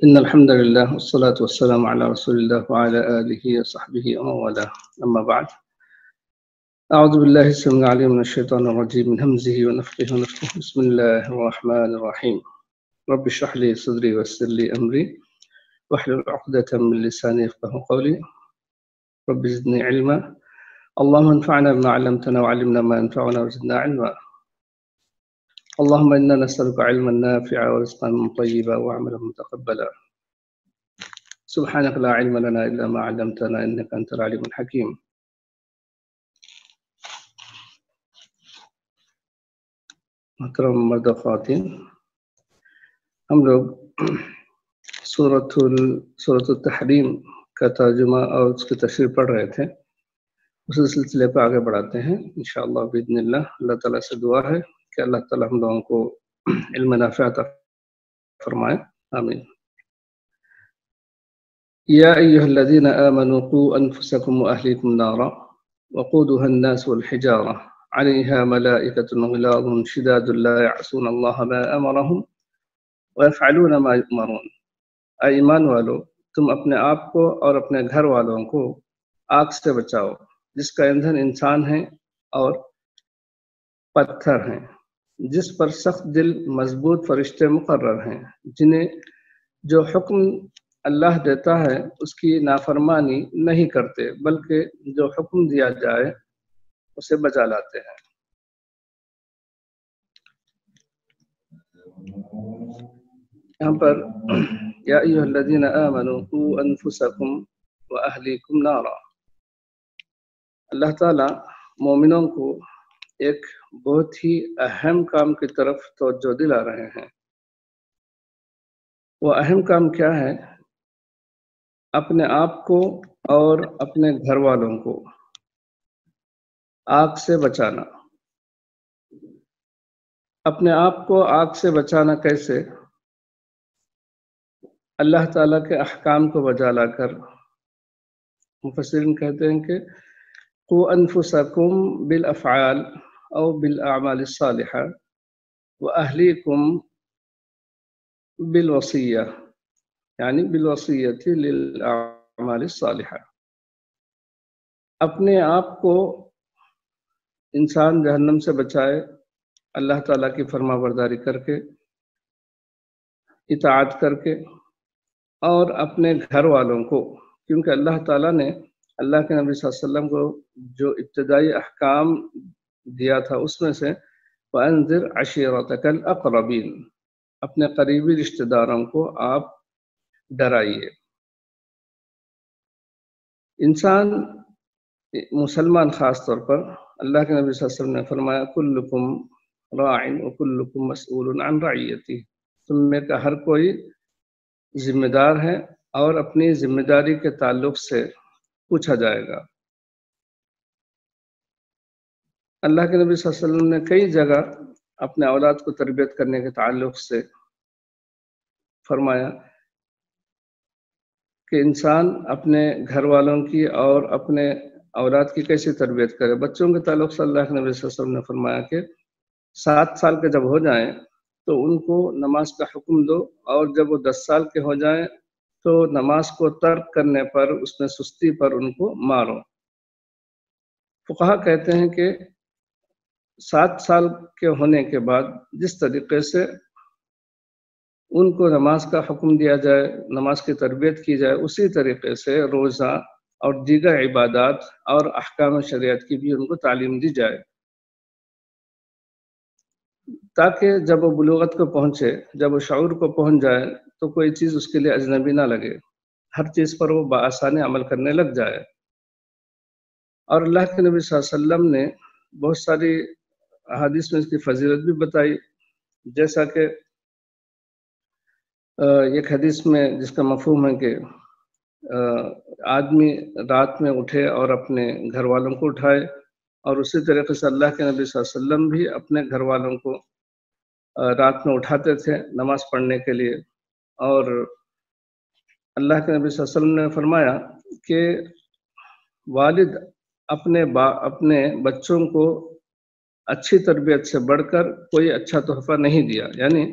إن الحمد لله والصلاة والسلام على رسول الله وعلى آله وصحبه ومن والاه. أما بعد، أعوذ بالله السميع العليم من الشيطان الرجيم من همزه ونفخه ونفخه. بسم الله الرحمن الرحيم. رب اشرح لي صدري ويسر لي أمري واحلل عقدة من لساني يفقهوا قولي. رب زدني علما. اللهم انفعنا بما علمتنا وعلمنا ما ينفعنا وزدنا علما. اللهم إنا نسألك علما نافعا ورزقا طيبا وعملا متقبلا. سبحانك لا علم لنا إلا ما علمتنا إنك أنت العليم الحكيم. محترم مرد و خواتین، ہم لوگ سورۃ التحریم کا ترجمہ اور اس کی تشریح پڑھ رہے تھے. اسی سلسلے پہ آگے بڑھاتے ہیں انشاءاللہ باذن اللہ. اللہ تعالیٰ سے دعا ہے کہ اللہ تعالیٰ ہم لوگوں کو علم نافع عطا فرمائے. آمین. یا ایھا الذین آمنوا قوا انفسکم واہلیکم نارا وقودها الناس والحجارہ علیہا ملائکۃ غلاظ شداد لا یعصون اللہ ما امرہم ویفعلون ما یؤمرون. اے ایمان والو، تم اپنے آپ کو اور اپنے گھر والوں کو آگ سے بچاؤ جس کا ایندھن انسان ہے اور پتھر ہیں، جس پر سخت دل مضبوط فرشتے مقرر ہیں، جنہیں جو حکم اللہ دیتا ہے اس کی نافرمانی نہیں کرتے بلکہ جو حکم دیا جائے اسے بجا لاتے ہیں. یہاں پر یا ایھا الذین آمنوا قوا انفسکم واہلیکم نارا، اللہ تعالیٰ مومنوں کو ایک بہت ہی اہم کام کی طرف توجہ دلا رہے ہیں. وہ اہم کام کیا ہے؟ اپنے آپ کو اور اپنے گھر والوں کو آگ سے بچانا. اپنے آپ کو آگ سے بچانا کیسے؟ اللہ تعالیٰ کے احکام کو بجا لا کر. مفسرین کہتے ہیں کہ قوا انفسکم بالافعال او بالاعمال الصالحہ واہلیکم بالوصیہ، یعنی بالوصیۃ للاعمال الصالحہ. اپنے آپ کو انسان جہنم سے بچائے اللہ تعالیٰ کی فرما برداری کر کے، اطاعت کر کے، اور اپنے گھر والوں کو، کیونکہ اللہ تعالیٰ نے اللہ کے نبی صلی اللہ علیہ وسلم کو جو ابتدائی احکام دیا تھا اس میں سے وَأَنذِرْ عَشِيرَتَكَ الْأَقْرَبِينَ، اپنے قریبی رشتہ داروں کو آپ ڈرائیے. انسان مسلمان خاص طور پر اللہ کے نبی صلی اللہ علیہ وسلم نے فرمایا کلکم راع وکلکم مسئول عن رعیتہ، تم میں کا ہر کوئی ذمہ دار ہے اور اپنی ذمہ داری کے تعلق سے پوچھا جائے گا. اللہ کے نبی صلی اللہ علیہ وسلم نے کئی جگہ اپنے اولاد کو تربیت کرنے کے تعلق سے فرمایا کہ انسان اپنے گھر والوں کی اور اپنے اولاد کی کیسے تربیت کرے. بچوں کے تعلق سے اللہ کے نبی صلی اللہ علیہ وسلم نے فرمایا کہ 7 سال کے جب ہو جائیں تو ان کو نماز کا حکم دو، اور جب وہ 10 سال کے ہو جائیں تو نماز کو ترک کرنے پر، اس میں سستی پر ان کو مارو. فقہا کہتے ہیں کہ 7 سال کے ہونے کے بعد جس طریقے سے ان کو نماز کا حکم دیا جائے، نماز کی تربیت کی جائے، اسی طریقے سے روزہ اور دیگر عبادات اور احکام شریعت کی بھی ان کو تعلیم دی جائے، تاکہ جب وہ بلوغت کو پہنچے، جب وہ شعور کو پہنچ جائے تو کوئی چیز اس کے لیے اجنبی نہ لگے، ہر چیز پر وہ بآسانی عمل کرنے لگ جائے. اور اللہ کے نبی صلی اللہ علیہ وسلم نے بہت ساری احادیث میں اس کی فضیلت بھی بتائی، جیسا کہ ایک حدیث میں جس کا مفہوم ہے کہ آدمی رات میں اٹھے اور اپنے گھر والوں کو اٹھائے، اور اسی طریقے سے اللہ کے نبی صلی اللہ علیہ وسلم بھی اپنے گھر والوں کو رات میں اٹھاتے تھے نماز پڑھنے کے لیے. اور اللہ کے نبی صلی اللہ علیہ وسلم نے فرمایا کہ والد اپنے بچوں کو اچھی تربیت سے بڑھ کر کوئی اچھا تحفہ نہیں دیا. یعنی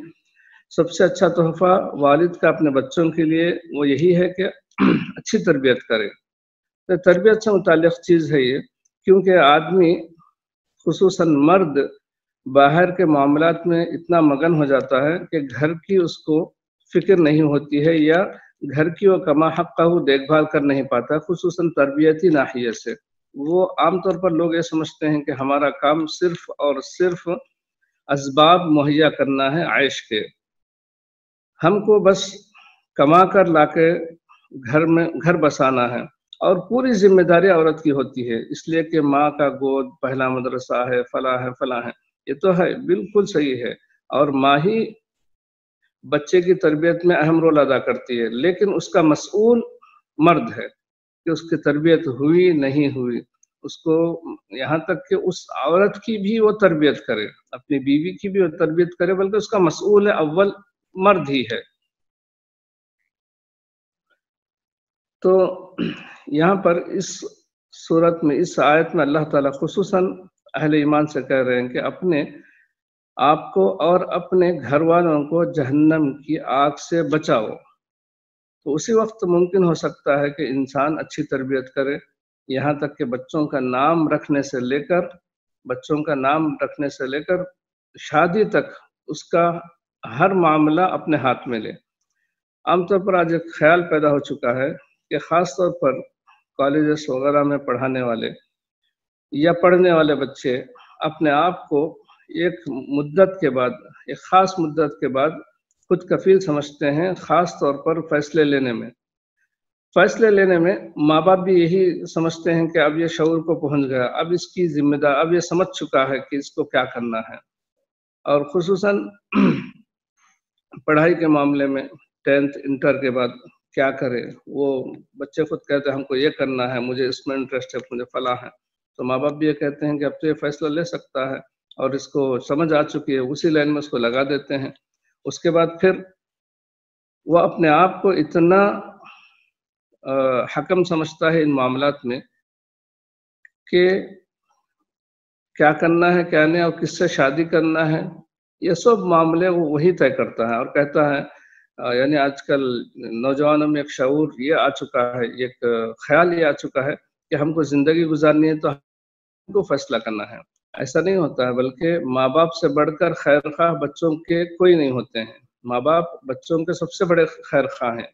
سب سے اچھا تحفہ والد کا اپنے بچوں کے لیے وہ یہی ہے کہ اچھی تربیت کرے. تو تربیت سے متعلق چیز ہے یہ، کیونکہ آدمی خصوصاً مرد باہر کے معاملات میں اتنا مگن ہو جاتا ہے کہ گھر کی اس کو فکر نہیں ہوتی ہے، یا گھر کی وہ کما حقہ دیکھ بھال کر نہیں پاتا، خصوصاً تربیتی ناحیے سے. وہ عام طور پر لوگ یہ سمجھتے ہیں کہ ہمارا کام صرف اور صرف اسباب مہیا کرنا ہے عیش کے، ہم کو بس کما کر لا کے گھر بسانا ہے، اور پوری ذمہ داری عورت کی ہوتی ہے، اس لیے کہ ماں کا گود پہلا مدرسہ ہے، فلاں ہے. یہ تو ہے، بالکل صحیح ہے، اور ماں ہی بچے کی تربیت میں اہم رول ادا کرتی ہے، لیکن اس کا مسئول مرد ہے کہ اس کی تربیت ہوئی نہیں ہوئی. اس کو یہاں تک کہ اس عورت کی بھی وہ تربیت کرے، اپنی بیوی کی بھی وہ تربیت کرے، بلکہ اس کا مسئول ہے اول مرد ہی ہے. تو یہاں پر اس صورت میں، اس آیت میں اللہ تعالیٰ خصوصاً اہل ایمان سے کہہ رہے ہیں کہ اپنے آپ کو اور اپنے گھر والوں کو جہنم کی آگ سے بچاؤ. تو اسی وقت ممکن ہو سکتا ہے کہ انسان اچھی تربیت کرے، یہاں تک کہ بچوں کا نام رکھنے سے لے کر شادی تک اس کا ہر معاملہ اپنے ہاتھ میں لے. عام طور پر آج ایک خیال پیدا ہو چکا ہے کہ خاص طور پر کالجز وغیرہ میں پڑھانے والے یا پڑھنے والے بچے اپنے آپ کو ایک خاص مدت کے بعد خود کفیل سمجھتے ہیں، خاص طور پر فیصلے لینے میں ماں باپ بھی یہی سمجھتے ہیں کہ اب یہ شعور کو پہنچ گیا، اب اس کی ذمہ دار، اب یہ سمجھ چکا ہے کہ اس کو کیا کرنا ہے. اور خصوصاً پڑھائی کے معاملے میں 10th انٹر کے بعد کیا کرے، وہ بچے خود کہتے ہیں ہم کو یہ کرنا ہے، مجھے اس میں انٹرسٹ ہے، مجھے فلاں ہے. تو ماں باپ بھی یہ کہتے ہیں کہ اب تو یہ فیصلہ لے سکتا ہے اور اس کو سمجھ آ چکی ہے، اسی لائن میں اس کو لگا دیتے ہیں. اس کے بعد پھر وہ اپنے آپ کو اتنا حکم سمجھتا ہے ان معاملات میں کہ کیا کرنا ہے، کیا نہیں، اور کس سے شادی کرنا ہے، یہ سب معاملے وہ وہی طے کرتا ہے. اور کہتا ہے، یعنی آج کل نوجوانوں میں ایک شعور یہ آ چکا ہے، ایک خیال یہ آ چکا ہے کہ ہم کو زندگی گزارنی ہے تو ہم کو فیصلہ کرنا ہے. ایسا نہیں ہوتا ہے، بلکہ ماں باپ سے بڑھ کر خیر خواہ بچوں کے کوئی نہیں ہوتے ہیں. ماں باپ بچوں کے سب سے بڑے خیر خواہ ہیں.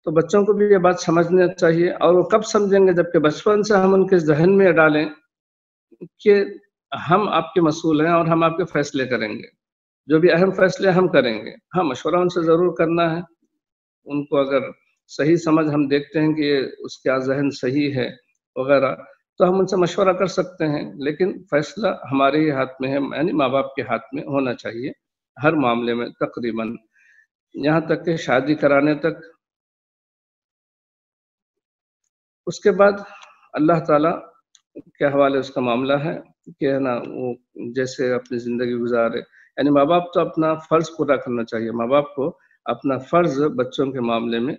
تو بچوں کو بھی یہ بات سمجھنا چاہیے، اور وہ کب سمجھیں گے؟ جبکہ بچپن سے ہم ان کے ذہن میں ڈالیں کہ ہم آپ کے مسئول ہیں اور ہم آپ کے فیصلے کریں گے، جو بھی اہم فیصلے ہم کریں گے. ہاں، مشورہ ان سے ضرور کرنا ہے، ان کو اگر صحیح سمجھ ہم دیکھتے ہیں کہ یہ اس کا ذہن صحیح ہے وغیرہ، تو ہم ان سے مشورہ کر سکتے ہیں، لیکن فیصلہ ہمارے ہی ہاتھ میں ہے، یعنی ماں باپ کے ہاتھ میں ہونا چاہیے ہر معاملے میں تقریباً، یہاں تک کہ شادی کرانے تک. اس کے بعد اللہ تعالیٰ کے حوالے اس کا معاملہ ہے کہ ہے نا، وہ جیسے اپنی زندگی گزارے، یعنی ماں باپ تو اپنا فرض پورا کرنا چاہیے. ماں باپ کو اپنا فرض بچوں کے معاملے میں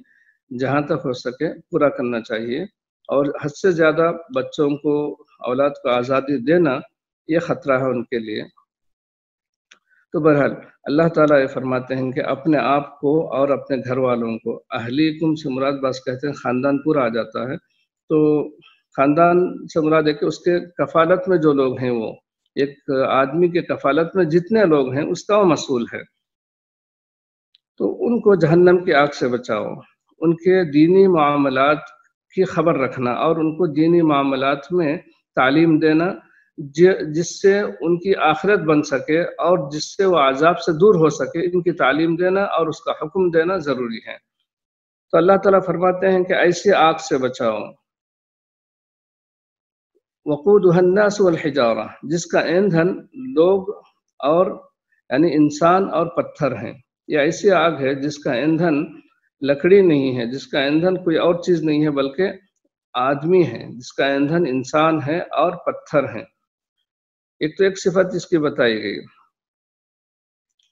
جہاں تک ہو سکے پورا کرنا چاہیے، اور حد سے زیادہ بچوں کو، اولاد کو آزادی دینا یہ خطرہ ہے ان کے لیے. تو بہرحال اللہ تعالیٰ یہ فرماتے ہیں کہ اپنے آپ کو اور اپنے گھر والوں کو، اہلیکم سے مراد بعض کہتے ہیں خاندان پورا آ جاتا ہے. تو خاندان سے مراد ہے کہ اس کے کفالت میں جو لوگ ہیں، وہ ایک آدمی کے کفالت میں جتنے لوگ ہیں اس کا وہ مسئول ہے. تو ان کو جہنم کی آگ سے بچاؤ، ان کے دینی معاملات کی خبر رکھنا اور ان کو دینی معاملات میں تعلیم دینا، جس سے ان کی آخرت بن سکے اور جس سے وہ عذاب سے دور ہو سکے، ان کی تعلیم دینا اور اس کا حکم دینا ضروری ہے. تو اللہ تعالیٰ فرماتے ہیں کہ ایسی آگ سے بچاؤ، وقودها الناس والحجارہ، جس کا ایندھن لوگ اور یعنی انسان اور پتھر ہیں. یہ ایسی آگ ہے جس کا ایندھن لکڑی نہیں ہے، جس کا ایندھن کوئی اور چیز نہیں ہے بلکہ آدمی ہے، جس کا ایندھن انسان ہے اور پتھر ہیں. ایک تو ایک صفت اس کی بتائی گئی،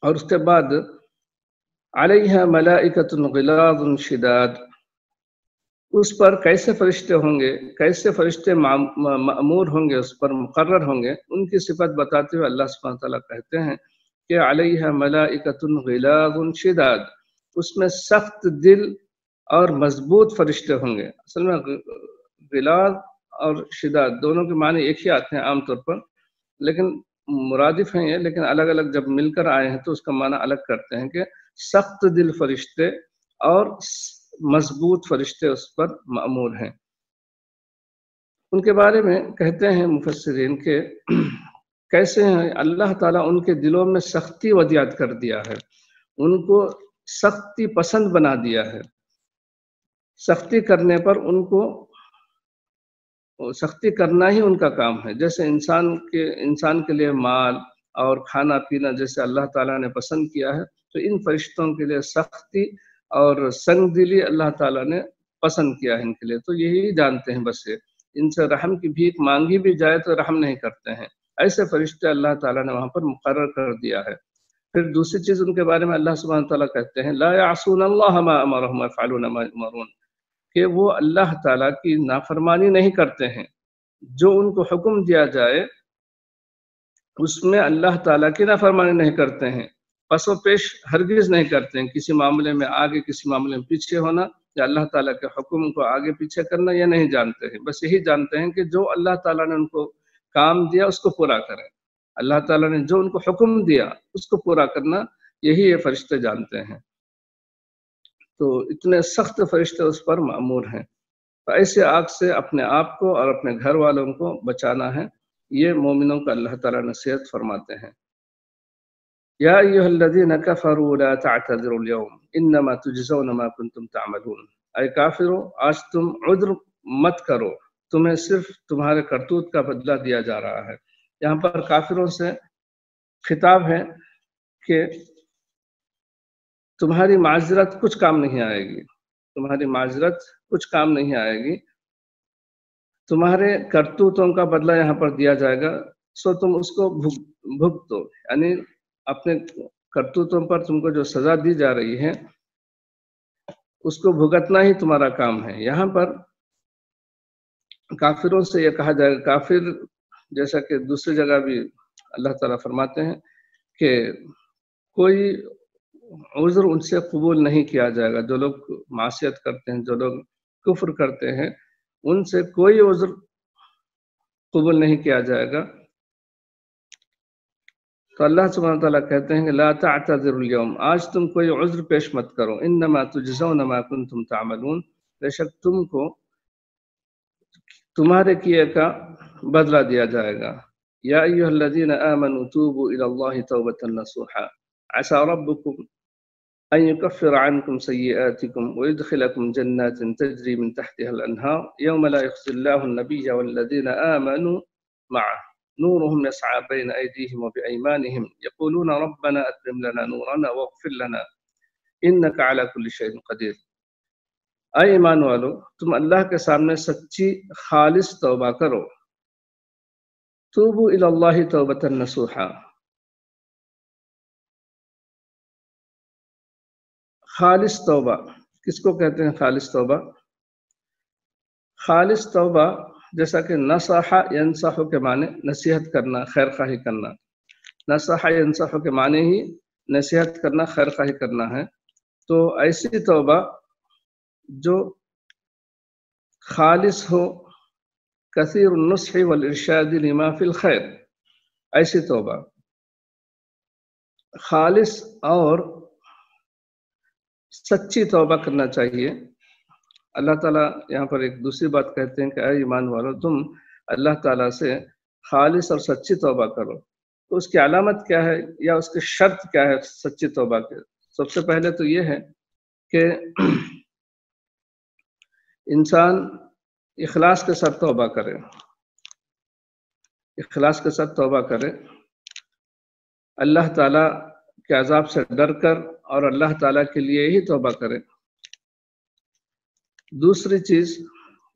اور اس کے بعد علیہ ملائکۃ غلاظ شداد، اس پر کیسے فرشتے ہوں گے، کیسے فرشتے مأمور ہوں گے، اس پر مقرر ہوں گے. ان کی صفت بتاتے ہوئے اللہ سبحانہ تعالیٰ کہتے ہیں کہ علیہ ملائکۃ غلاظ شداد، اس میں سخت دل اور مضبوط فرشتے ہوں گے۔ اصل میں غلاظ اور شداد دونوں کے معنی ایک ہی آتے ہیں عام طور پر، لیکن مرادف ہیں یہ، لیکن الگ الگ جب مل کر آئے ہیں تو اس کا معنی الگ کرتے ہیں کہ سخت دل فرشتے اور مضبوط فرشتے اس پر مأمور ہیں۔ ان کے بارے میں کہتے ہیں مفسرین کہ کیسے ہیں اللہ تعالیٰ ان کے دلوں میں سختی ودیعت کر دیا ہے، ان کو سختی پسند بنا دیا ہے۔ سختی کرنے پر ان کو سختی کرنا ہی ان کا کام ہے، جیسے انسان کے لیے مال اور کھانا پینا جیسے اللہ تعالیٰ نے پسند کیا ہے، تو ان فرشتوں کے لیے سختی اور سنگ دلی اللہ تعالیٰ نے پسند کیا ہے ان کے لیے۔ تو یہی جانتے ہیں بس یہ، ان سے رحم کی بھیک مانگی بھی جائے تو رحم نہیں کرتے ہیں، ایسے فرشتے اللہ تعالیٰ نے وہاں پر مقرر کر دیا ہے۔ پھر دوسری چیز ان کے بارے میں اللہ سبحانہ تعالیٰ کہتے ہیں لا يعصون اللہ ما امرهم ويفعلون ما يؤمرون، کہ وہ اللہ تعالیٰ کی نافرمانی نہیں کرتے ہیں، جو ان کو حکم دیا جائے اس میں اللہ تعالیٰ کی نافرمانی نہیں کرتے ہیں، پس و پیش ہرگز نہیں کرتے ہیں، کسی معاملے میں آگے کسی معاملے میں پیچھے ہونا یا اللہ تعالیٰ کے حکم کو آگے پیچھے کرنا یہ نہیں جانتے ہیں، بس یہی جانتے ہیں کہ جو اللہ تعالیٰ نے ان کو کام دیا اس کو پورا کریں، اللہ تعالیٰ نے جو ان کو حکم دیا اس کو پورا کرنا، یہی یہ فرشتے جانتے ہیں۔ تو اتنے سخت فرشتے اس پر مأمور ہیں، تو ایسے آگ سے اپنے آپ کو اور اپنے گھر والوں کو بچانا ہے، یہ مومنوں کا اللہ تعالیٰ نصیحت فرماتے ہیں۔ یا ایھا الذین کفروا لا تعتذروا اليوم انما تجزون ما کنتم تعملون، اے کافرو آج تم عذر مت کرو، تمہیں صرف تمہارے کرتوت کا بدلہ دیا جا رہا ہے۔ یہاں پر کافروں سے خطاب ہے کہ تمہاری معذرت کچھ کام نہیں آئے گی، تمہاری معذرت کچھ کام نہیں آئے گی، تمہارے کرتوتوں کا بدلہ یہاں پر دیا جائے گا، سو تم اس کو بھگتو، یعنی اپنے کرتوتوں پر تم کو جو سزا دی جا رہی ہے اس کو بھگتنا ہی تمہارا کام ہے۔ یہاں پر کافروں سے یہ کہا جائے گا، کافر جیسا کہ دوسری جگہ بھی اللہ تعالیٰ فرماتے ہیں کہ کوئی عذر ان سے قبول نہیں کیا جائے گا، جو لوگ معصیت کرتے ہیں، جو لوگ کفر کرتے ہیں، ان سے کوئی عذر قبول نہیں کیا جائے گا۔ تو اللہ سبحانہ تعالیٰ کہتے ہیں کہ لا تعتذروا اليوم، آج تم کوئی عذر پیش مت کرو، انما تجزون ما کنتم تعملون، بے شک تم کو تمہارے کیے کا بدلہ دیا جائے گا۔ یا ایھا الذین آمنوا توبوا الی اللہ توبۃ نصوحا عسى ربکم ان يكفر عنكم سيئاتكم ويدخلكم جنات تجري من تحتها الانهار يوم لا يخزي الله النبي والذين آمنوا معه نورهم يسعى بين أيديهم وبأيمانهم يقولون ربنا أتمم لنا نورنا واغفر لنا إنك على كل شيء قدير۔ اے ایمان والو، تم اللہ کے سامنے سچی خالص توبہ کرو، توبوا الی اللہ توبۃ نصوحا، خالص توبہ کس کو کہتے ہیں؟ خالص توبہ، خالص توبہ جیسا کہ نصح ینصح کے معنی نصیحت کرنا، خیر خواہی کرنا، نصح ینصح کے معنی ہی نصیحت کرنا، خیر خواہی کرنا ہے۔ تو ایسی توبہ جو خالص ہو، کثیر النصح والارشاد لما فی الخیر، ایسی توبہ خالص اور سچی توبہ کرنا چاہیے۔ اللہ تعالیٰ یہاں پر ایک دوسری بات کہتے ہیں کہ اے ایمان والو، تم اللہ تعالیٰ سے خالص اور سچی توبہ کرو۔ تو اس کی علامت کیا ہے یا اس کی شرط کیا ہے سچی توبہ کے؟ سب سے پہلے تو یہ ہے کہ انسان اخلاص کے ساتھ توبہ کرے، اخلاص کے ساتھ توبہ کرے، اللہ تعالیٰ کے عذاب سے ڈر کر اور اللہ تعالیٰ کے لیے ہی توبہ کرے۔ دوسری چیز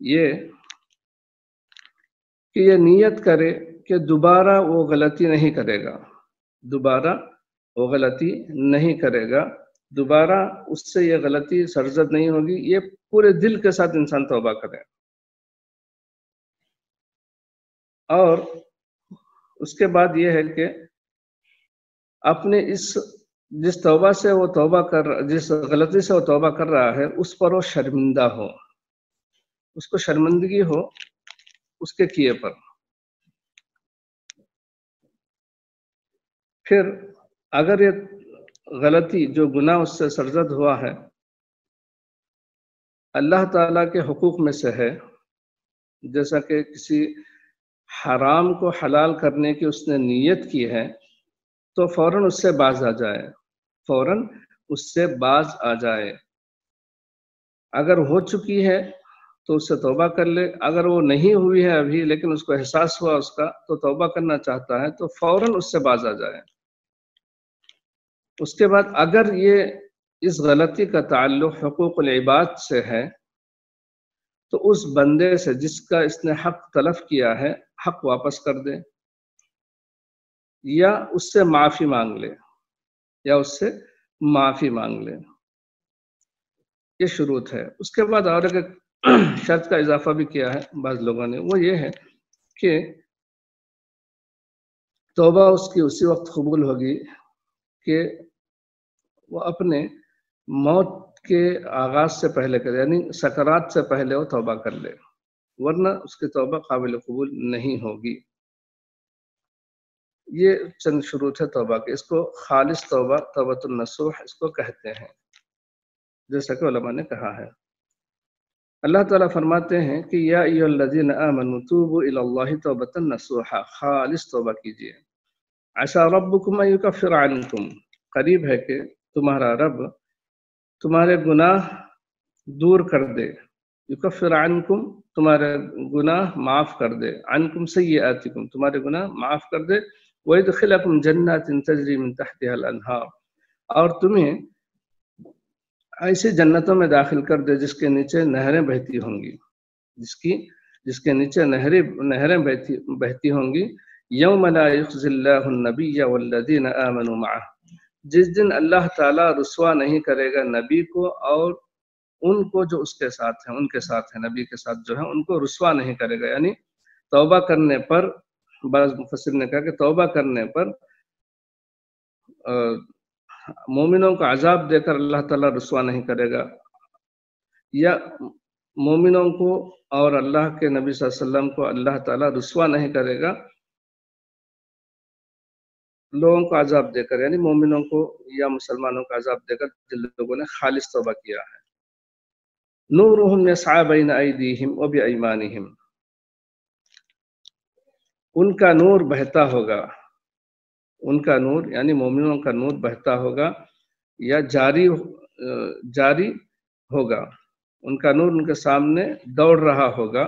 یہ کہ یہ نیت کرے کہ دوبارہ وہ غلطی نہیں کرے گا، دوبارہ وہ غلطی نہیں کرے گا، دوبارہ اس سے یہ غلطی سرزد نہیں ہوگی، یہ پورے دل کے ساتھ انسان توبہ کرے۔ اور اس کے بعد یہ ہے کہ اپنے جس توبہ سے وہ جس غلطی سے وہ توبہ کر رہا ہے اس پر وہ شرمندہ ہو، اس کو شرمندگی ہو اس کے کیے پر. پھر اگر یہ غلطی جو گناہ اس سے سرزد ہوا ہے اللہ تعالیٰ کے حقوق میں سے ہے، جیسا کہ کسی حرام کو حلال کرنے کی اس نے نیت کی ہے، تو فوراً اس سے باز آ جائے، فوراً اس سے باز آ جائے. اگر ہو چکی ہے تو اس سے توبہ کر لے، اگر وہ نہیں ہوئی ہے ابھی لیکن اس کو احساس ہوا اس کا تو توبہ کرنا چاہتا ہے تو فوراً اس سے باز آ جائے. اس کے بعد اگر یہ اس غلطی کا تعلق حقوق العباد سے ہے تو اس بندے سے جس کا اس نے حق تلف کیا ہے حق واپس کر دے، یا اس سے معافی مانگ لے، یا اس سے معافی مانگ لے. یہ شروط ہے. اس کے بعد اور ایک شرط کا اضافہ بھی کیا ہے بعض لوگوں نے، وہ یہ ہے کہ توبہ اس کی اسی وقت قبول ہوگی کہ وہ اپنے موت کے آغاز سے پہلے کرے، یعنی سکرات سے پہلے وہ توبہ کر لے، ورنہ اس کی توبہ قابل قبول نہیں ہوگی. یہ چند شروط ہے توبہ کے. اس کو خالص توبہ، توبۃ النصوح اس کو کہتے ہیں، جیسا کہ علماء نے کہا ہے. اللہ تعالیٰ فرماتے ہیں کہ یا ایھا الذین آمنوا توبوا الی اللہ توبۃ نصوحا، خالص توبہ کیجیے. عسیٰ ربکم ان یکفر عنکم، قریب ہے کہ تمہارا رب تمہارے گناہ دور کر دے. یکفر عنکم، تمہارے گناہ معاف کر دے. عنکم سیئاتکم، تمہارے گناہ معاف کر دے. وَيَدْخِلَكُمْ جَنَّاتٍ تَجْرِي مِن تَحْتِهَا الْأَنْهَارُ، اور تمہیں ایسی جنتوں میں داخل کر دے جس کے نیچے نہریں بہتی ہوں گی، جس کے نیچے نہریں بہتی ہوں گی. یوم لا یخزی اللہ النبی والذین آمنوا معہ، جس دن اللہ تعالیٰ رسوا نہیں کرے گا نبی کو اور ان کو جو اس کے ساتھ ہیں، ان کے ساتھ ہیں، نبی کے ساتھ جو ہیں ان کو رسوا نہیں کرے گا. یعنی توبہ کرنے پر، بعض مفسر نے کہا کہ توبہ کرنے پر مومنوں کو عذاب دے کر اللہ تعالیٰ رسوا نہیں کرے گا، یا مومنوں کو اور اللہ کے نبی صلی اللہ علیہ وسلم کو اللہ تعالیٰ رسوا نہیں کرے گا لوگوں کو عذاب دے کر، یعنی مومنوں کو یا مسلمانوں کو عذاب دے کر جن لوگوں نے خالص توبہ کیا ہے. نورہم یسعی بین ایدیہم وبایمانہم، ان کا نور بہتا ہوگا، ان کا نور یعنی مومنوں کا نور بہتا ہوگا یا جاری ہوگا. ان کا نور ان کے سامنے دوڑ رہا ہوگا،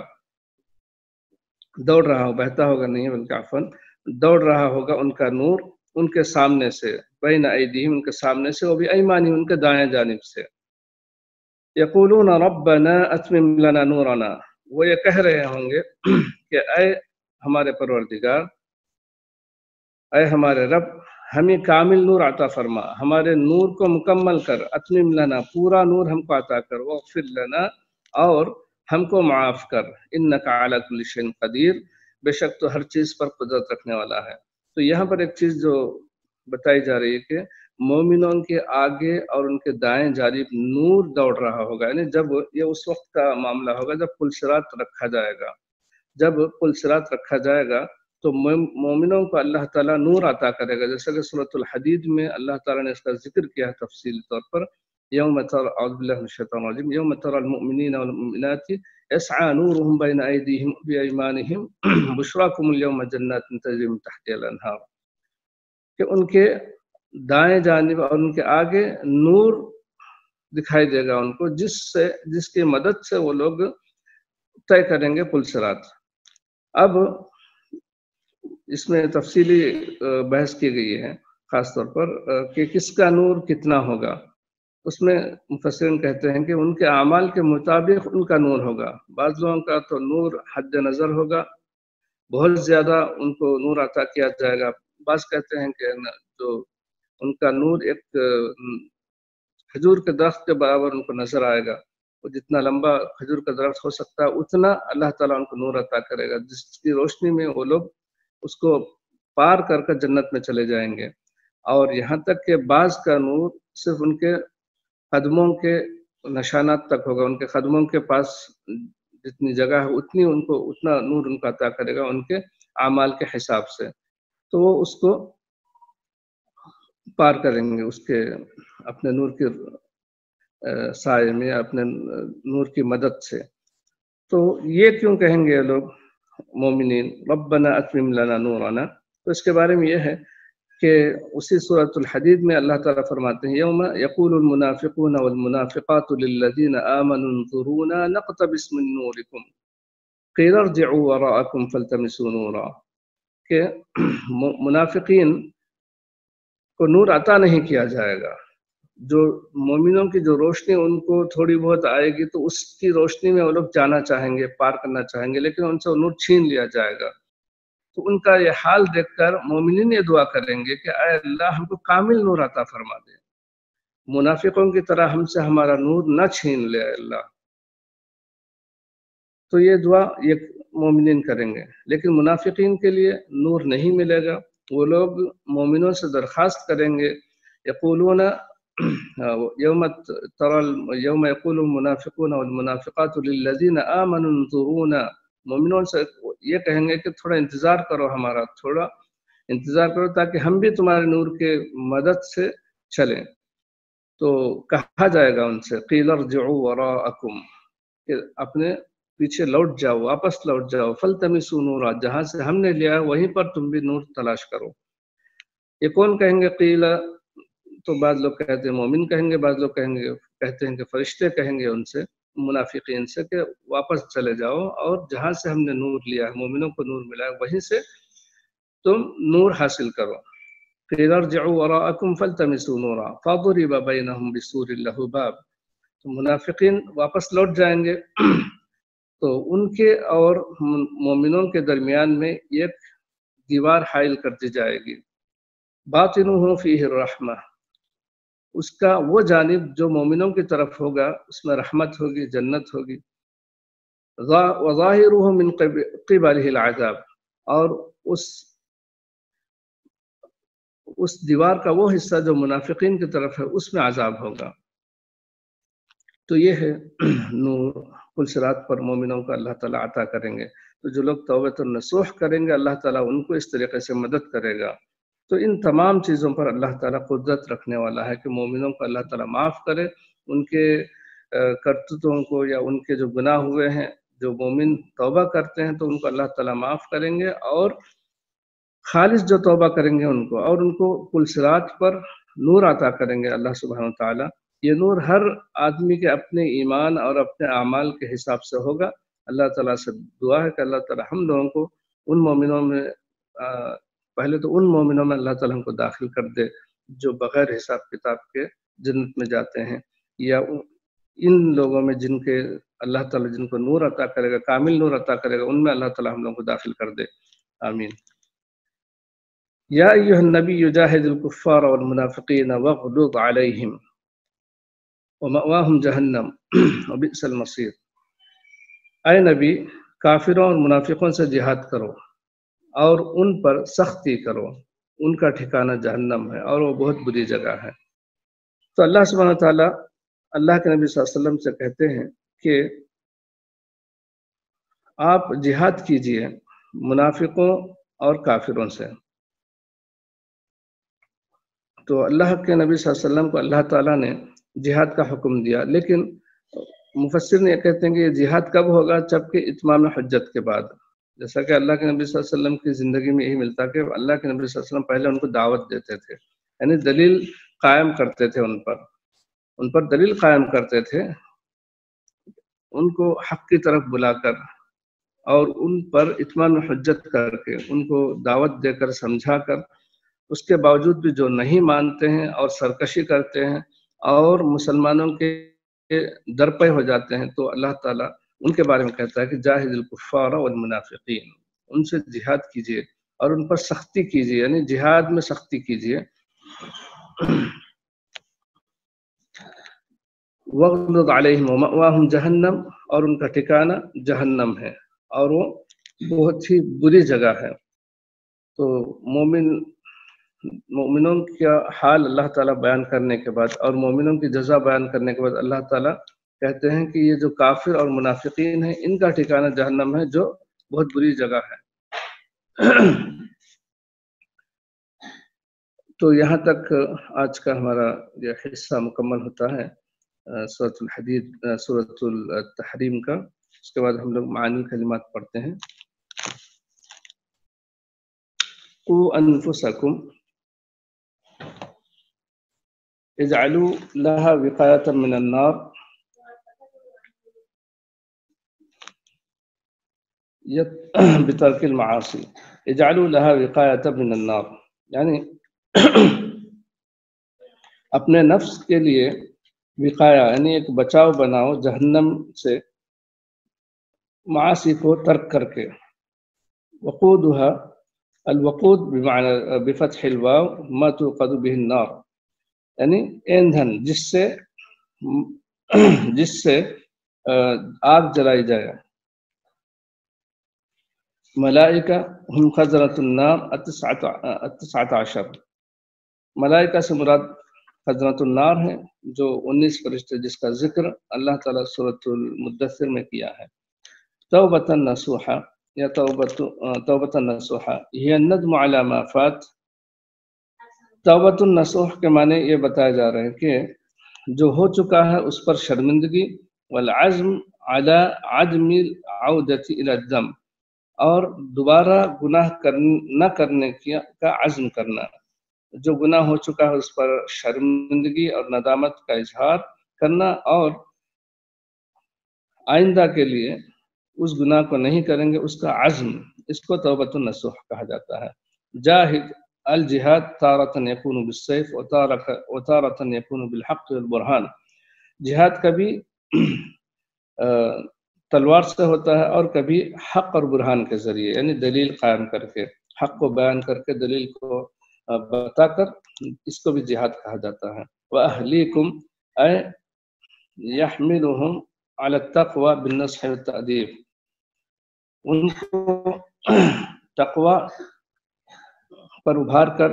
بہتا ہوگا نہیں بلکہ عفواً دوڑ رہا ہوگا ان کا نور ان کے سامنے سے، بین ایدیہم ان کے سامنے سے، وہ بھی ایمانہم ان کے دائیں جانب سے. یقولون ربنا اتمم لنا نورنا، وہ یہ کہہ رہے ہوں گے کہ اے ہمارے پروردگار، اے ہمارے رب، ہمیں کامل نور عطا فرما، ہمارے نور کو مکمل کر. اتمم لنا، پورا نور ہم کو عطا کر. واغفر لنا، اور ہم کو معاف کر. انک علی کل شیء قدیر، بے شک تو ہر چیز پر قدرت رکھنے والا ہے. تو یہاں پر ایک چیز جو بتائی جا رہی ہے کہ مومنوں کے آگے اور ان کے دائیں جانب نور دوڑ رہا ہوگا، یعنی جب یہ اس وقت کا معاملہ ہوگا جب پل صراط رکھا جائے گا. جب پل صراط رکھا جائے گا تو مومنوں کو اللہ تعالیٰ نور عطا کرے گا، جیسا کہ سورۃ الحدید میں اللہ تعالیٰ نے اس کا ذکر کیا ہے تفصیلی طور پر. یوم ترى، اعوذ باللہ من الشیطان الرجیم، یوم ترى المؤمنین والمؤمنات یسعی نورهم بین ایدیہم بایمانہم بشراکم اليوم جنات تجری من تحتها الانہار، کہ ان کے دائیں جانب اور ان کے آگے نور دکھائی دے گا ان کو، جس کی مدد سے وہ لوگ طے کریں گے پل صراط. اب اس میں تفصیلی بحث کی گئی ہے خاص طور پر کہ کس کا نور کتنا ہوگا. اس میں مفسرین کہتے ہیں کہ ان کے اعمال کے مطابق ان کا نور ہوگا. بعض لوگوں کا تو نور حد نظر ہوگا، بہت زیادہ ان کو نور عطا کیا جائے گا. بعض کہتے ہیں کہ جو ان کا نور ایک کھجور کے درخت کے برابر ان کو نظر آئے گا. وہ جتنا لمبا کھجور کا درخت ہو سکتا ہے اتنا اللہ تعالیٰ ان کو نور عطا کرے گا، جس کی روشنی میں وہ لوگ اس کو پار کر جنت میں چلے جائیں گے. اور یہاں تک کہ بعض کا نور صرف ان کے قدموں کے نشانات تک ہوگا، ان کے قدموں کے پاس جتنی جگہ ہے اتنا نور ان کا عطا کرے گا ان کے اعمال کے حساب سے، تو وہ اس کو پار کریں گے اس کے اپنے نور کے سائے میں، اپنے نور کی مدد سے۔ تو یہ کیوں کہیں گے لوگ مومنین ربنا اتمم لنا نورنا؟ تو اس کے بارے میں یہ ہے کہ اسی سورۃ الحدید میں اللہ تعالیٰ فرماتے ہیں یوم یقول المنافقون والمنافقات للذین آمنوا انظرونا نقتبس من نورکم قیل ارجعوا وراءکم فالتمسوا نورا، کہ منافقین کو نور عطا نہیں کیا جائے گا، جو مومنوں کی جو روشنی ان کو تھوڑی بہت آئے گی تو اس کی روشنی میں وہ لوگ جانا چاہیں گے، پار کرنا چاہیں گے، لیکن ان سے وہ نور چھین لیا جائے گا۔ تو ان کا یہ حال دیکھ کر مومنین یہ دعا کریں گے کہ اے اللہ ہم کو کامل نور عطا فرما دے، منافقوں کی طرح ہم سے ہمارا نور نہ چھین لے اے اللہ۔ تو یہ دعا یہ مومنین کریں گے، لیکن منافقین کے لیے نور نہیں ملے گا۔ وہ لوگ مومنوں سے درخواست کریں گے یقولون یوم یقول المنافقون والمنافقات للذین آمنوا انظرونا، مومنوں سے یہ کہیں گے کہ تھوڑا انتظار کرو، ہمارا تھوڑا انتظار کرو تاکہ ہم بھی تمہارے نور کے مدد سے چلیں۔ تو کہا جائے گا ان سے قیل ارجعوا وراءکم، کہ اپنے پیچھے لوٹ جاؤ، واپس لوٹ جاؤ، فالتمسوا نورا، جہاں سے ہم نے لیا وہیں پر تم بھی نور تلاش کرو۔ یہ کون کہیں گے قیل؟ تو بعض لوگ کہتے ہیں مومن کہیں گے، بعض لوگ کہتے ہیں کہ فرشتے کہیں گے ان سے، منافقین سے، کہ واپس چلے جاؤ اور جہاں سے ہم نے نور لیا ہے، مومنوں کو نور ملا ہے، وہیں سے تم نور حاصل کرو۔ قیل ارجعوا وراءکم فالتمسوا نورا فضرب بینہم بسور لہ باب، تو منافقین واپس لوٹ جائیں گے تو ان کے اور مومنوں کے درمیان میں ایک دیوار حائل کر دی جائے گی، باطنہ فیہ الرحمہ، اس کا وہ جانب جو مومنوں کی طرف ہوگا اس میں رحمت ہوگی، جنت ہوگی، وظاہرہ من قبلہ العذاب، اور اس دیوار کا وہ حصہ جو منافقین کی طرف ہے اس میں عذاب ہوگا۔ تو یہ ہے نور کل صراط پر مومنوں کو اللہ تعالیٰ عطا کریں گے۔ تو جو لوگ توبۃ النصوح کریں گے اللہ تعالیٰ ان کو اس طریقے سے مدد کرے گا۔ تو ان تمام چیزوں پر اللہ تعالیٰ قدرت رکھنے والا ہے کہ مومنوں کو اللہ تعالیٰ معاف کرے، ان کے کرتوتوں کو یا ان کے جو گناہ ہوئے ہیں، جو مومن توبہ کرتے ہیں تو ان کو اللہ تعالیٰ معاف کریں گے، اور خالص جو توبہ کریں گے ان کو، اور ان کو کل صراط پر نور عطا کریں گے اللہ سبحانہ وتعالیٰ۔ یہ نور ہر آدمی کے اپنے ایمان اور اپنے اعمال کے حساب سے ہوگا۔ اللہ تعالیٰ سے دعا ہے کہ اللہ تعالیٰ ہم لوگوں کو ان مومنوں میں پہلے تو ان مومنوں میں اللہ تعالیٰ ہم کو داخل کر دے جو بغیر حساب کتاب کے جنت میں جاتے ہیں، یا ان لوگوں میں جن کے اللہ تعالیٰ جن کو نور عطا کرے گا، کامل نور عطا کرے گا، ان میں اللہ تعالیٰ ہم لوگوں کو داخل کر دے، آمین۔ یا ایھا النبی جاہد الکفار والمنافقین واغلظ علیہم ومأواہم جہنم وبئس المصیر، اے نبی کافروں اور منافقوں سے جہاد کرو اور ان پر سختی کرو، ان کا ٹھکانہ جہنم ہے اور وہ بہت بری جگہ ہے۔ تو اللہ سبحانہ وتعالیٰ اللہ کے نبی صلی اللہ علیہ وسلم سے کہتے ہیں کہ آپ جہاد کیجئے منافقوں اور کافروں سے۔ تو اللہ کے نبی صلی اللہ علیہ وسلم کو اللہ تعالیٰ نے جہاد کا حکم دیا، لیکن مفسر نے یہ کہتے ہیں کہ یہ جہاد کب ہوگا؟ جبکہ اتمام حجت کے بعد، جیسا کہ اللہ کے نبی صلی اللہ علیہ وسلم کی زندگی میں یہی ملتا کہ اللہ کے نبی صلی اللہ علیہ وسلم پہلے ان کو دعوت دیتے تھے، یعنی دلیل قائم کرتے تھے، ان پر دلیل قائم کرتے تھے، ان کو حق کی طرف بلا کر اور ان پر اتمام حجت کر کے ان کو دعوت دے کر سمجھا کر، اس کے باوجود بھی جو نہیں مانتے ہیں اور سرکشی کرتے ہیں اور مسلمانوں کے درپے ہو جاتے ہیں، تو اللہ تعالیٰ ان کے بارے میں کہتا ہے کہ جاہد الکفار والمنافقین، ان سے جہاد کیجئے اور ان پر سختی کیجئے، یعنی جہاد میں سختی کیجئے۔ وغلظ علیہم ومأواہم جہنم، اور ان کا ٹھکانہ جہنم ہے اور وہ بہت ہی بری جگہ ہے۔ تو مومن مومنوں کا حال اللہ تعالیٰ بیان کرنے کے بعد اور مومنوں کی جزا بیان کرنے کے بعد اللہ تعالیٰ کہتے ہیں کہ یہ جو کافر اور منافقین ہیں ان کا ٹھکانہ جہنم ہے جو بہت بری جگہ ہے۔ تو یہاں تک آج کا ہمارا یہ حصہ مکمل ہوتا ہے سورۃ الحدید، سورۃ التحریم کا۔ اس کے بعد ہم لوگ معانی کلمات پڑھتے ہیں۔ قوا انفسکم اجعلوا لها وقایۃ من النار بترک المعاصی، اجعلوا لها وقایۃ من النار، یعنی اپنے نفس کے لیے وقایا یعنی ایک بچاؤ بناؤ جہنم سے معاصی کو ترک کر کے۔ وقودها الوقود بمعنى بفتح الواو ما توقد به النار، یعنی ایندھن جس سے آگ جلائی جائے۔ ملائکہ ہم خزنۃ النار التسعۃ عشر، ملائکہ سے مراد خزنۃ النار ہے جو 19 فرشتے جس کا ذکر اللہ تعالیٰ سورۃ المدثر میں کیا ہے۔ توبۃ نصوحا یا توبۃ نصوحا یہ الندم علی ما فات۔ توبۃ النصوح کے معنی یہ بتائے جا رہے ہیں کہ جو ہو چکا ہے اس پر شرمندگی، والعزم علی عدم العودۃ الی الذنب، اور دوبارہ گناہ نہ کرنے کا عزم کرنا۔ جو گناہ ہو چکا ہے اس پر شرمندگی اور ندامت کا اظہار کرنا، اور آئندہ کے لیے اس گناہ کو نہیں کریں گے، اس کا عزم، اس کو توبۃ النصوح کہا جاتا ہے۔ جاہد الجہاد تارۃ یکون بالسیف وتارۃ یکون بالحق والبرہان، جہاد کبھی تلوار سے ہوتا ہے اور کبھی حق اور برہان کے ذریعے، یعنی دلیل قائم کر کے، حق کو بیان کر کے دلیل کو بتا کر، اس کو بھی جہاد کہا جاتا ہے۔ وَأَهْلِيكُمْ اے يَحْمِلُهُمْ عَلَى التَّقْوَى بِالنَّصْحِ وَالتَّأْدِيبِ، ان کو تقوی پر ابھار کر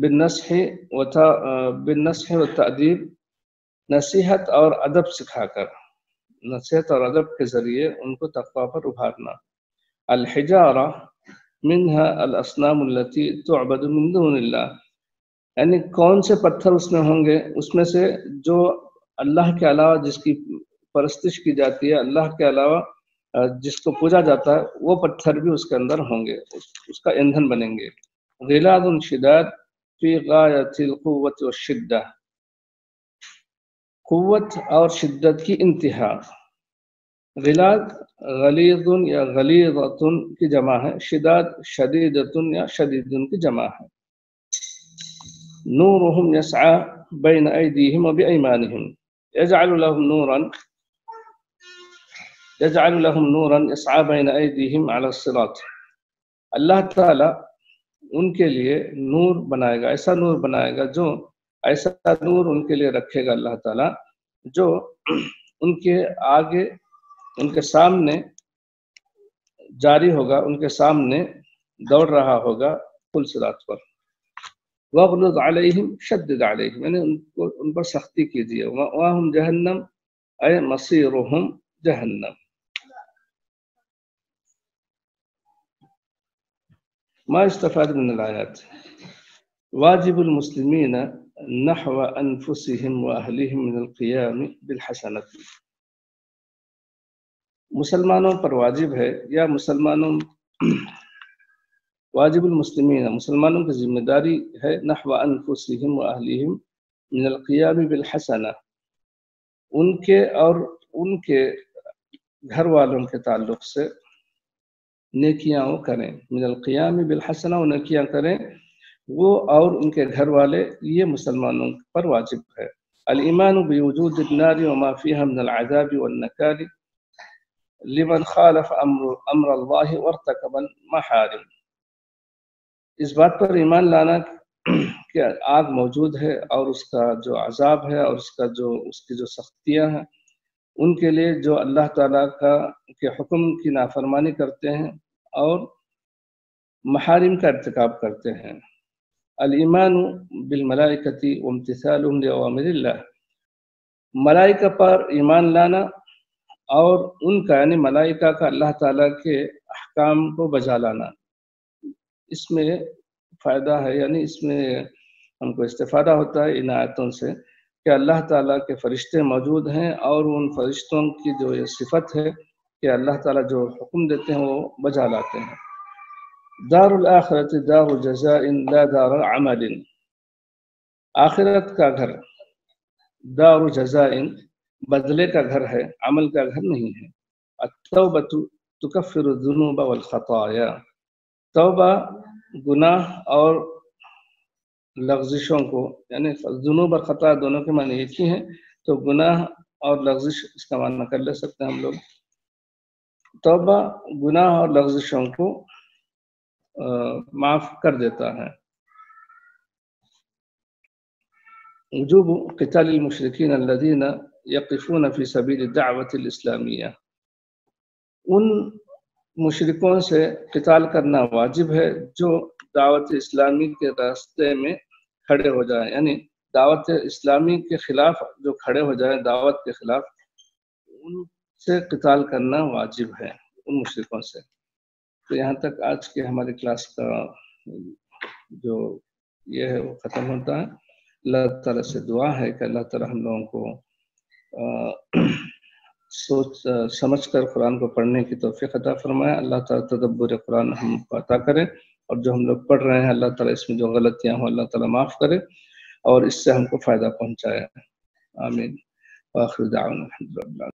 بالنصح والتأدیب، نصیحت اور ادب سکھا کر، نصیحت اور ادب کے ذریعے ان کو تقوی پر ابھارنا۔ الحجارہ منها الاصنام التي تعبد من دون اللہ، یعنی کون سے پتھر اس میں ہوں گے، اس میں سے جو اللہ کے علاوہ جس کی پرستش کی جاتی ہے، اللہ کے علاوہ جس کو پوجا جاتا ہے، وہ پتھر بھی اس کے اندر ہوں گے، اس کا ایندھن بنیں گے۔ غلاظ شداد فی غایۃ القوۃ والشدہ، قوت اور شدت کی انتہا۔ غلاظ غلیظ یا غلیظۃ کی جمع ہے، شداد شدیدۃ یا شدید کی جمع ہے۔ نورہم یسعی بین ایدیہم و بایمانہم، یجعل لهم نورا یسعی بین ایدیہم علی الصراط، اللہ تعالیٰ ان کے لیے نور بنائے گا، ایسا نور بنائے گا، جو ایسا نور ان کے لیے رکھے گا اللہ تعالیٰ جو ان کے آگے، ان کے سامنے جاری ہوگا، ان کے سامنے دوڑ رہا ہوگا پل صراط پر۔ وَاغْلُظْ عَلَيْهِمْ شَدِّدْ عَلَيْهِمْ، یعنی ان پر سختی کیجیے۔ وَهُمْ جہنم اے مصیرہم جہنم۔ ما استفاد من الآیات، واجب المسلمین نحو انفسهم واہلہم من القیام بالحسنۃ، مسلمانوں پر واجب ہے یا واجب المسلمین، مسلمانوں کی ذمہ داری ہے، نحو انفسهم واہلہم من القیام بالحسنہ، ان کے اور ان کے گھر والوں کے تعلق سے نیکیاں وہ کریں، من القیام بالحسنہ، وہ نیکیاں کریں، وہ اور ان کے گھر والے، یہ مسلمانوں پر واجب ہے۔ الایمان بوجود النار وما فيها من العذاب والنکال لمن خالف امر اللہ وارتکب المحارم، اس بات پر ایمان لانا کہ آگ موجود ہے اور اس کا جو عذاب ہے اور اس کی جو سختیاں ہیں ان کے لیے جو اللہ تعالیٰ کے حکم کی نافرمانی کرتے ہیں اور محارم کا ارتکاب کرتے ہیں۔ الایمان بالملائکتی وامتثالهم لأوامر اللہ، ملائکہ پر ایمان لانا اور ان کا یعنی ملائکہ کا اللہ تعالیٰ کے احکام کو بجا لانا، اس میں فائدہ ہے، یعنی اس میں ہم کو استفادہ ہوتا ہے ان آیتوں سے کہ اللہ تعالیٰ کے فرشتے موجود ہیں اور ان فرشتوں کی جو یہ صفت ہے کہ اللہ تعالیٰ جو حکم دیتے ہیں وہ بجا لاتے ہیں۔ دار الآخرت دار جزاء لا دار عمل، آخرت کا گھر دار جزاء بدلے کا گھر ہے، عمل کا گھر نہیں ہے۔ التوبۃ تکفر الذنوب والخطایا، توبہ گناہ اور لغزشوں کو، یعنی ذنوب اور خطا دونوں کے معنی ایک ہی ہیں، تو گناہ اور لغزش اس کا معنی کر لے سکتے ہیں ہم لوگ۔ توبہ گناہ اور لغزشوں کو معاف کر دیتا ہے۔ وجوب قتال المشرکین الذین یقفون فی سبیل الدعوۃ الاسلامیہ، ان مشرکوں سے قتال کرنا واجب ہے جو دعوت اسلامی کے راستے میں کھڑے ہو جائیں، یعنی دعوت اسلامی کے خلاف جو کھڑے ہو جائیں، دعوت کے خلاف، ان سے قتال کرنا واجب ہے، ان مشرکوں سے۔ تو یہاں تک آج کے ہماری کلاس کا جو یہ ہے وہ ختم ہوتا ہے۔ اللہ تعالیٰ سے دعا ہے کہ اللہ تعالیٰ ہم لوگوں کو سوچ سمجھ کر قرآن کو پڑھنے کی توفیق عطا فرمائے۔ اللہ تعالیٰ تدبر قرآن ہم کو عطا کرے، اور جو ہم لوگ پڑھ رہے ہیں اللہ تعالیٰ اس میں جو غلطیاں ہوں اللہ تعالیٰ معاف کرے اور اس سے ہم کو فائدہ پہنچائے۔ آمین۔ وآخر دعوانا الحمد للہ۔